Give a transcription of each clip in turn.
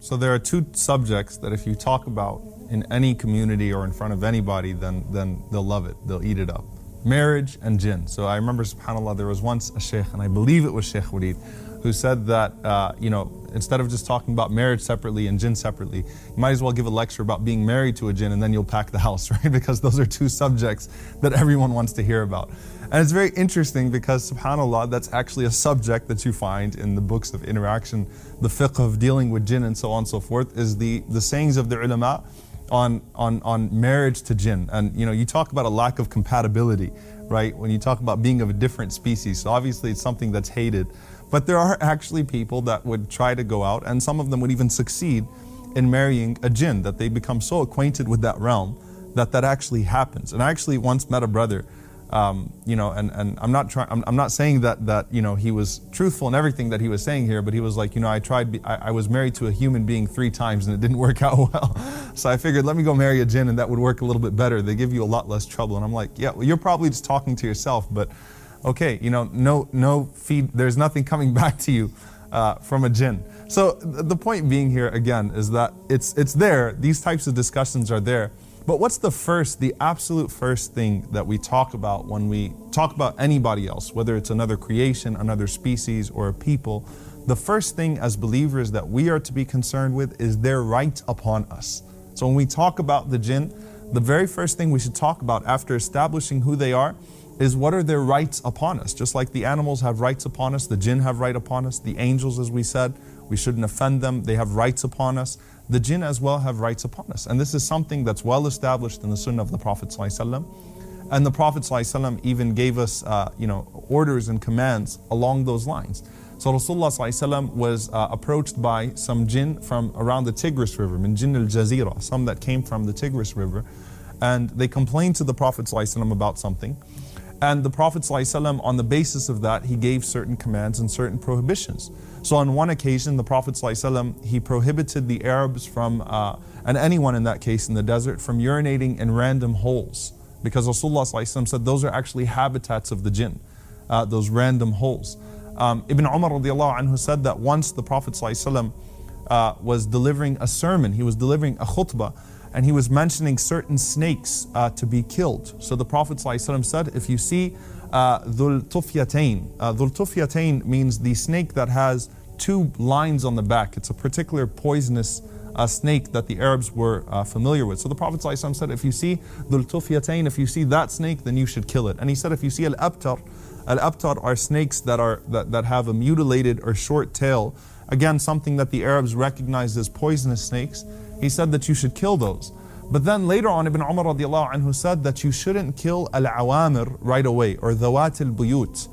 So there are two subjects that if you talk about in any community or in front of anybody, then they'll love it, they'll eat it up. Marriage and jinn. So I remember, subhanAllah, there was once a sheikh, and I believe it was Sheikh Walid, who said that, instead of just talking about marriage separately and jinn separately, you might as well give a lecture about being married to a jinn and then you'll pack the house, right? Because those are two subjects that everyone wants to hear about. And it's very interesting because, subhanAllah, that's actually a subject that you find in the books of interaction, the fiqh of dealing with jinn and so on and so forth, is the sayings of the ulama on marriage to jinn. And you talk about a lack of compatibility, right? When you talk about being of a different species, so obviously it's something that's hated. But there are actually people that would try to go out, and some of them would even succeed in marrying a jinn, that they become so acquainted with that realm that actually happens. And I actually once met a brother, and I'm not saying that he was truthful in everything that he was saying here, but he was like, I was married to a human being 3 times and it didn't work out well. So I figured, let me go marry a jinn and that would work a little bit better. They give you a lot less trouble. And I'm like, yeah, well, you're probably just talking to yourself, but okay, no feed, there's nothing coming back to you from a jinn. So the point being here again is that it's there, these types of discussions are there. But what's the absolute first thing that we talk about when we talk about anybody else, whether it's another creation, another species, or a people? The first thing as believers that we are to be concerned with is their right upon us. So when we talk about the jinn, the very first thing we should talk about after establishing who they are is what are their rights upon us. Just like the animals have rights upon us, the jinn have right upon us, the angels, as we said, we shouldn't offend them, they have rights upon us. The jinn as well have rights upon us. And this is something that's well established in the sunnah of the Prophet ﷺ. And the Prophet ﷺ even gave us orders and commands along those lines. So Rasulullah ﷺ was approached by some jinn from around the Tigris River, min Jinn al-Jazira, some that came from the Tigris River. And they complained to the Prophet ﷺ about something. And the Prophet ﷺ, on the basis of that, he gave certain commands and certain prohibitions. So on one occasion, the Prophet ﷺ, he prohibited the Arabs from, and anyone in that case in the desert, from urinating in random holes. Because Rasulullah ﷺ said those are actually habitats of the jinn, those random holes. Ibn Umar radiallahu anhu said that once the Prophet ﷺ was delivering a sermon, he was delivering a khutbah, and he was mentioning certain snakes to be killed. So the Prophet ﷺ said, if you see Dhul Tufyatain, Dhul Tufyatain means the snake that has 2 lines on the back. It's a particular poisonous snake that the Arabs were familiar with. So the Prophet ﷺ said, if you see Dhul Tufyatain, if you see that snake, then you should kill it. And he said, if you see Al-Abtar are snakes that have a mutilated or short tail, again something that the Arabs recognized as poisonous snakes, he said that you should kill those. But then later on, Ibn Umar radiallahu anhu said that you shouldn't kill al-awamir right away, or dhawat al-buyut.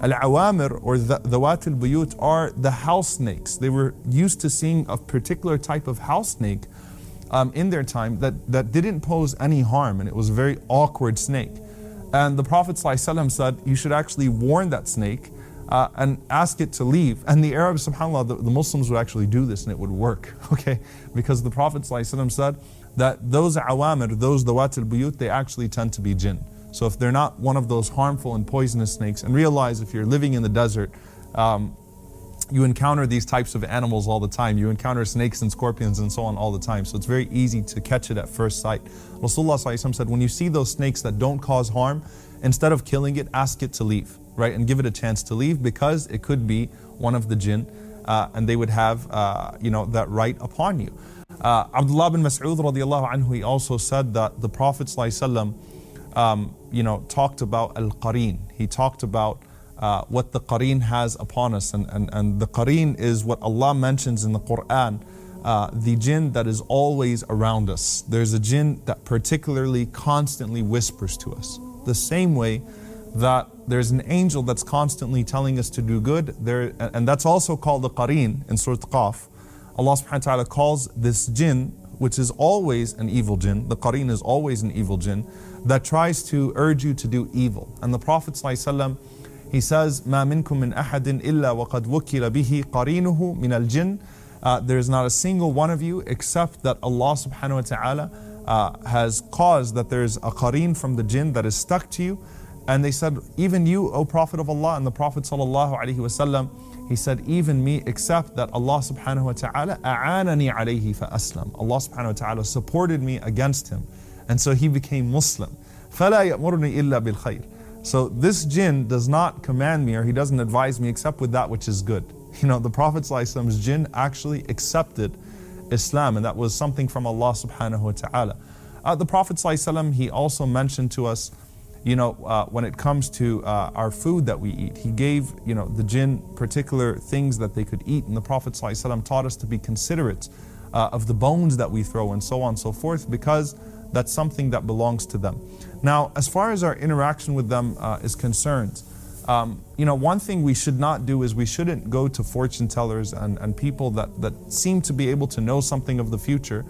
Al-awamir or dhawat al-buyut are the house snakes. They were used to seeing a particular type of house snake in their time that didn't pose any harm, and it was a very awkward snake. And the Prophet ﷺ said you should actually warn that snake and ask it to leave. And the Arabs, subhanAllah, the Muslims would actually do this and it would work, okay? Because the Prophet ﷺ said that those awamir, those dawat al-buyut, they actually tend to be jinn. So if they're not one of those harmful and poisonous snakes, and realize if you're living in the desert, you encounter these types of animals all the time. You encounter snakes and scorpions and so on all the time. So it's very easy to catch it at first sight. Rasulullah ﷺ said, when you see those snakes that don't cause harm, instead of killing it, ask it to leave, right? And give it a chance to leave, because it could be one of the jinn, and they would have that right upon you. Abdullah bin Mas'ud radiallahu anhu, he also said that the Prophet ﷺ talked about al-qareen. He talked about what the qareen has upon us, and the qareen is what Allah mentions in the Quran, the jinn that is always around us. There's a jinn that particularly constantly whispers to us. The same way that there's an angel that's constantly telling us to do good, and that's also called the qareen in Surah Qaf. Allah subhanahu wa ta'ala calls this jinn, which is always an evil jinn, the qareen is always an evil jinn, that tries to urge you to do evil. And the Prophet ﷺ, he says, مَا مِنْكُم مِّنْ أَحَدٍ إِلَّا وَقَدْ وُكِّلَ بِهِ قَرِينُهُ مِنَ الْجِنِّ. There is not a single one of you except that Allah subhanahu wa ta'ala has caused that there is a qareen from the jinn that is stuck to you. And they said, even you, O Prophet of Allah. And the Prophet sallallahu alaihi wasallam, He said, even me, except that Allah subhanahu wa ta'ala a'anani alayhi fa aslam. Allah subhanahu wa ta'ala supported me against him. And so he became Muslim. فَلَا يَأْمُرُنِي إِلَّا بِالْخَيْرِ. So this jinn does not command me, or he doesn't advise me except with that which is good. You know, the Prophet ﷺ's jinn actually accepted Islam, and that was something from Allah subhanahu wa ta'ala. The Prophet ﷺ, he also mentioned to us, you know, when it comes to our food that we eat, he gave, you know, the jinn particular things that they could eat, and the Prophet ﷺ taught us to be considerate of the bones that we throw and so on and so forth, because that's something that belongs to them. Now, as far as our interaction with them is concerned, you know, one thing we should not do is we shouldn't go to fortune tellers and people that seem to be able to know something of the future,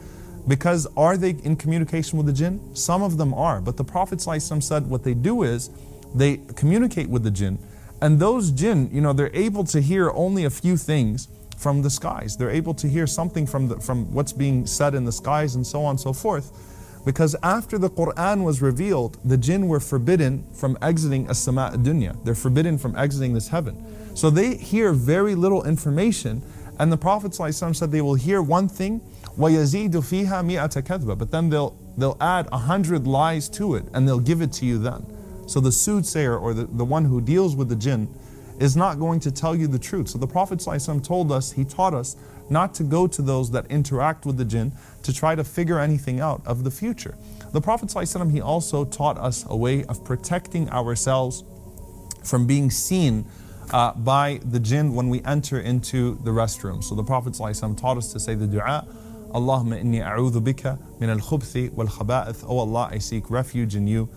because are they in communication with the jinn? Some of them are, but the Prophet ﷺ said what they do is they communicate with the jinn, and those jinn, you know, they're able to hear only a few things from the skies. They're able to hear something from what's being said in the skies and so on and so forth. Because after the Quran was revealed, the jinn were forbidden from exiting as-sama' ad-dunya. They're forbidden from exiting this heaven. So they hear very little information, and the Prophet ﷺ said they will hear one thing, وَيَزِيدُ فِيهَا مِئَةَ كَذْبَةٍ, but then they'll add 100 lies to it, and they'll give it to you then. So the soothsayer, or the one who deals with the jinn, is not going to tell you the truth. So the Prophet ﷺ told us, he taught us not to go to those that interact with the jinn to try to figure anything out of the future. The Prophet ﷺ, he also taught us a way of protecting ourselves from being seen by the jinn when we enter into the restroom. So the Prophet ﷺ taught us to say the dua, Allahumma inni a'udhu bika min al-khubthi wal-khaba'ith. Oh Allah, I seek refuge in you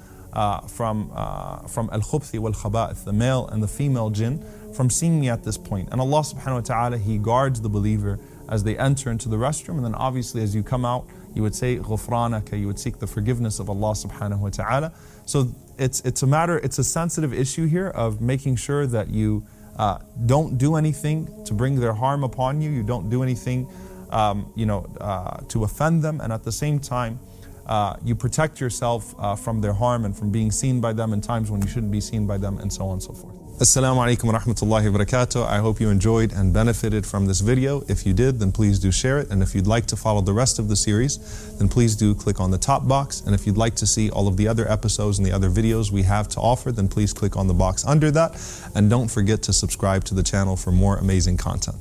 from al-khubthi wal-khaba'ith, the male and the female jinn, from seeing me at this point. And Allah subhanahu wa ta'ala, he guards the believer as they enter into the restroom, and then obviously as you come out, you would say ghufranaka, you would seek the forgiveness of Allah subhanahu wa ta'ala. So it's a sensitive issue here of making sure that you don't do anything to bring their harm upon you. You don't do anything to offend them, and at the same time you protect yourself from their harm and from being seen by them in times when you shouldn't be seen by them, and so on and so forth. Assalamu alaikum wa rahmatullahi wa barakatuh. I hope you enjoyed and benefited from this video. If you did, then please do share it. And if you'd like to follow the rest of the series, then please do click on the top box. And if you'd like to see all of the other episodes and the other videos we have to offer, then please click on the box under that. And don't forget to subscribe to the channel for more amazing content.